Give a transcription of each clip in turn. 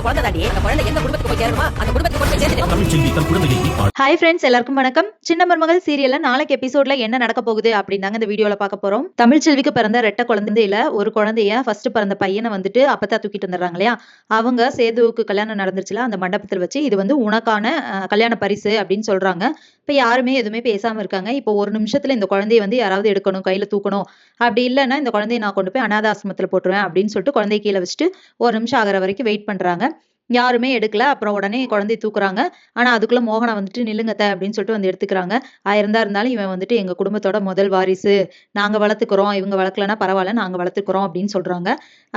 குழந்தை தாண்டி அந்த குழந்தை எந்த குடும்பத்துக்கு போய் சேருமா அந்த குடும்பத்துக்கு போய் சேர்த்துட்டு. ஹாய் ஃப்ரெண்ட்ஸ், எல்லாருக்கும் வணக்கம். சின்ன மருமகள் சீரியல்ல நாளைக்கு எபிசோட்ல என்ன நடக்க போகுது அப்படின்னாங்க இந்த வீடியோல பார்க்க போறோம். தமிழ்ச்செல்விக்கு பிறந்த ரெட்ட குழந்தையில ஒரு குழந்தைய ஃபர்ஸ்ட் பிறந்த பையனை வந்துட்டு அப்பத்தா தூக்கிட்டு வந்துடுறாங்க இல்லையா. அவங்க சேதுவுக்கு கல்யாணம் நடந்துருச்சுல அந்த மண்டபத்தில் வச்சு இது வந்து உனக்கான கல்யாண பரிசு அப்படின்னு சொல்றாங்க. இப்ப யாருமே எதுவுமே பேசாம இருக்காங்க. இப்போ ஒரு நிமிஷத்துல இந்த குழந்தைய வந்து யாராவது எடுக்கணும், கையில தூக்கணும். அப்படி இல்லைன்னா இந்த குழந்தைய நான் கொண்டு போய் அனாத ஆசிரமத்துல போட்டுருவேன் அப்படின்னு சொல்லிட்டு குழந்தைய கீழே வச்சுட்டு ஒரு நிமிஷம் ஆகிற வரைக்கும் வெயிட் பண்றாங்க. யாருமே எடுக்கல. அப்புறம் உடனே குழந்தைய தூக்குறாங்க. ஆனா அதுக்குள்ள மோகனா வந்துட்டு நில்லுங்கத்த அப்படின்னு சொல்லிட்டு வந்து எடுத்துக்கிறாங்க. 1000 தான் இருந்தாலும் இவன் வந்துட்டு எங்க குடும்பத்தோட முதல் வாரிசு, நாங்க வளர்த்துக்கிறோம், இவங்க வளர்க்கலன்னா பரவாயில்ல, நாங்க வளர்த்துக்கிறோம் அப்படின்னு சொல்றாங்க.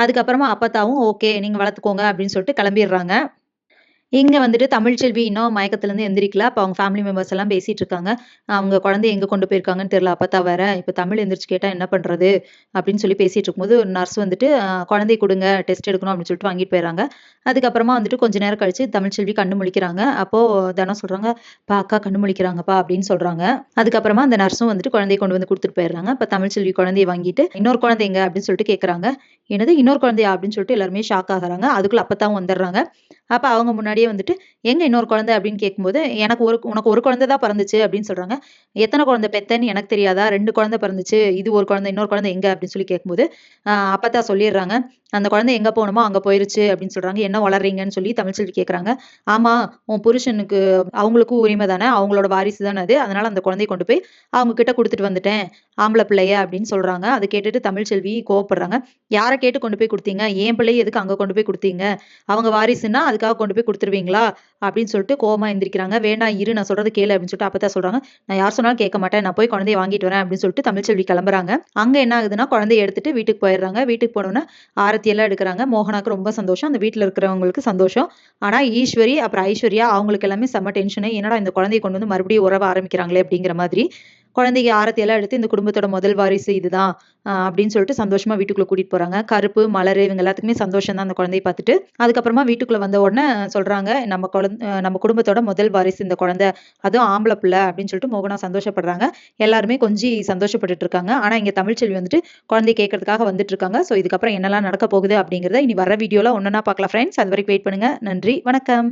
அதுக்கப்புறமா அப்பத்தாவும் ஓகே நீங்க வளர்த்துக்கோங்க அப்படின்னு சொல்லிட்டு கிளம்பிடுறாங்க. இங்க வந்துட்டு தமிழ்ச்செல்வி இன்னும் மயக்கத்துல இருந்து எந்திரிக்கல. அப்ப அவங்க ஃபேமிலி மெம்பர்ஸ் எல்லாம் பேசிட்டு இருக்காங்க. அவங்க குழந்தைய எங்க கொண்டு போயிருக்காங்கன்னு தெரியல. அப்பத்தா வேற இப்ப தமிழ் எந்திரிச்சு கேட்டா என்ன பண்றது அப்படின்னு சொல்லி பேசிட்டு இருக்கும்போது ஒரு நர்ஸ் வந்துட்டு குழந்தைய கொடுங்க, டெஸ்ட் எடுக்கணும் அப்படின்னு சொல்லிட்டு வாங்கிட்டு போயிடுறாங்க. அதுக்கப்புறமா வந்துட்டு கொஞ்ச நேரம் கழிச்சு தமிழ்ச்செல்வி கண்ணு முழிக்கிறாங்க. அப்போ தனம் சொல்றாங்க, பா அக்கா கண்ணு முழிக்கிறாங்கப்பா அப்படின்னு சொல்றாங்க. அதுக்கப்புறமா அந்த நர்ஸும் வந்துட்டு குழந்தைய கொண்டு வந்து கொடுத்துட்டு போயிடுறாங்க. அப்ப தமிழ்ச்செல்வி குழந்தைய வாங்கிட்டு இன்னொரு குழந்தைங்க அப்படின்னு சொல்லிட்டு கேக்குறாங்க. என்னது இன்னொரு குழந்தையா அப்படின்னு சொல்லிட்டு எல்லாருமே ஷாக் ஆகுறாங்க. அதுக்குள்ள அப்பத்தாவும் வந்துடுறாங்க. அப்ப அவங்க முன்னாடியே வந்துட்டு எங்க இன்னொரு குழந்தை அப்படின்னு கேட்கும்போது உனக்கு ஒரு குழந்தை தான் பிறந்துச்சு அப்படின்னு சொல்றாங்க. எத்தனை குழந்தை பெத்தேன்னு எனக்கு தெரியாதா, 2 குழந்தை பிறந்துச்சு, இது ஒரு குழந்தை, இன்னொரு குழந்தை எங்க அப்படின்னு சொல்லி கேட்கும்போது அப்பதான் சொல்லிடுறாங்க, அந்த குழந்தை எங்க போகணுமோ அங்க போயிருச்சு அப்படின்னு சொல்றாங்க. என்ன வளர்றீங்கன்னு சொல்லி தமிழ்ச்செல்வி கேக்குறாங்க. ஆமா, உன் புருஷனுக்கு அவங்களுக்கும் உரிமை தானே, அவங்களோட வாரிசு தானே அது, அதனால அந்த குழந்தைய கொண்டு போய் அவங்க கிட்ட கொடுத்துட்டு வந்துட்டேன், ஆம்பளை பிள்ளைய அப்படின்னு சொல்றாங்க. அதை கேட்டுட்டு தமிழ்ச்செல்வி கோவப்படுறாங்க. யாரை கேட்டு கொண்டு போய் கொடுத்தீங்க, என் பிள்ளைய எதுக்கு அங்க கொண்டு போய் கொடுத்தீங்க, அவங்க வாரிசுன்னா அதுக்காக கொண்டு போய் கொடுத்துருவீங்களா அப்படின்னு சொல்லிட்டு கோவமா எந்திரிக்கிறாங்க. வேண்டாம் இரு நான் சொல்றது கேளு அப்படின்னு சொல்லிட்டு அப்பதான் சொல்றாங்க, நான் யார் சொன்னாலும் கேட்க மாட்டேன், நான் போய் குழந்தைய வாங்கிட்டு வரேன் அப்படின்னு சொல்லிட்டு தமிழ்ச்செல்வி கிளம்புறாங்க. அங்க என்ன ஆகுதுன்னா குழந்தைய எடுத்துட்டு வீட்டுக்கு போயிடுறாங்க. வீட்டுக்கு போனோன்னா ஆரத்தி எல்லாம் எடுக்கிறாங்க. மோகனாக்கு ரொம்ப சந்தோஷம், அந்த வீட்டுல இருக்கிறவங்களுக்கு சந்தோஷம். ஆனா ஈஸ்வரி அப்புறம் ஐஸ்வர்யா அவங்களுக்கு எல்லாமே செம்ம டென்ஷனு. என்னடா இந்த குழந்தைய கொண்டு வந்து மறுபடியும் உறவ ஆரம்பிக்கிறாங்களே அப்படிங்கிற மாதிரி. குழந்தைக்கு ஆரத்தி எல்லாம் எடுத்து இந்த குடும்பத்தோட முதல் வாரிசு இதுதான் அப்படின்னு சொல்லிட்டு சந்தோஷமா வீட்டுக்குள்ள கூட்டிட்டு போறாங்க. கருப்பு, மலர் இவங்க எல்லாத்துக்குமே சந்தோஷம் தான் அந்த குழந்தைய பார்த்துட்டு. அதுக்கப்புறமா வீட்டுக்குள்ள வந்த உடனே சொல்றாங்க, நம்ம குடும்பத்தோட முதல் வாரிசு இந்த குழந்தை, அதுவும் ஆம்பளை பிள்ளை அப்படின்னு சொல்லிட்டு மோகனா சந்தோஷப்படுறாங்க. எல்லாருமே கொஞ்சம் சந்தோஷப்பட்டுட்டு இருக்காங்க. ஆனா இங்க தமிழ்ச்செல்வி வந்துட்டு குழந்தைய கேட்கறதுக்காக வந்துட்டு இருக்காங்க. சோ இதுக்கப்புறம் என்னெல்லாம் நடக்க போகுது அப்படிங்கறத இனி வர வீடியோல ஒன்னொன்னா பார்க்கலாம் ஃப்ரெண்ட்ஸ். அது வரைக்கும் வெயிட் பண்ணுங்க. நன்றி, வணக்கம்.